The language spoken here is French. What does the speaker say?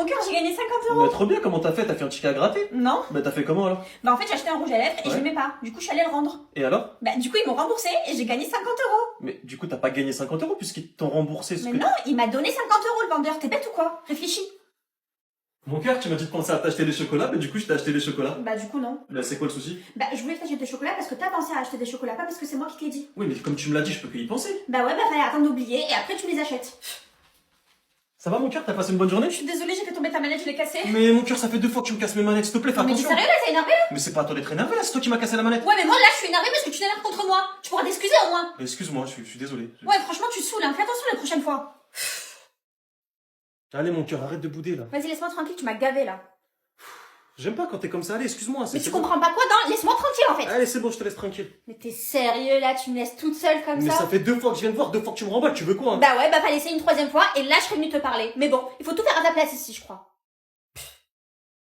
Mon cœur, j'ai gagné 50 €. Mais trop bien, comment t'as fait? T'as fait un ticket à gratter? Non. Bah t'as fait comment alors? Bah en fait, j'ai acheté un rouge à lèvres et Ouais. je l'aimais pas. Du coup, je suis allée le rendre. Et alors? Bah du coup, ils m'ont remboursé et j'ai gagné 50 €. Mais du coup t'as pas gagné 50 € puisqu'ils t'ont remboursé ce Mais que... non, il m'a donné 50 € le vendeur. T'es bête ou quoi? Réfléchis. Mon cœur, tu m'as dit de penser à t'acheter des chocolats, mais du coup je t'ai acheté des chocolats. Bah du coup, non. Bah c'est quoi le souci? Bah je voulais que t'achètes des chocolats parce que t'as pensé à acheter des chocolats, pas parce que c'est moi qui te l'ai dit. Oui mais comme tu me l'as dit, je peux que y penser. Bah ouais, bah fallait attendre d'oublier et après tu me les achètes. Ça va mon cœur, t'as passé une bonne journée? Je suis désolée, j'ai fait tomber ta manette, je l'ai cassée. Mais mon cœur, ça fait 2 fois que tu me casses mes manettes, s'il te plaît, fais Mais t'es attention. sérieux là, t'es énervé là? Mais c'est pas à toi d'être énervé là, c'est toi qui m'as cassé la manette. Ouais, mais moi là je suis énervée parce que tu t'énerves contre moi. Tu pourras t'excuser au moins. Excuse-moi, je suis désolé. Ouais, franchement, tu te saoules, hein. Fais attention la prochaine fois. Allez mon cœur, arrête de bouder là. Vas-y, laisse-moi tranquille, tu m'as gavé là. J'aime pas quand t'es comme ça, allez, excuse-moi. Mais tu c'est bon. comprends pas quoi, non? Laisse-moi tranquille en fait. Allez, c'est bon, je te laisse tranquille. Mais t'es sérieux là, tu me laisses toute seule comme Mais ça fait 2 fois que je viens de voir, 2 fois que tu me remballes, tu veux quoi hein? Bah ouais, bah fallait essayer une troisième fois et là je serais venue te parler. Mais bon, il faut tout faire à ta place ici, je crois.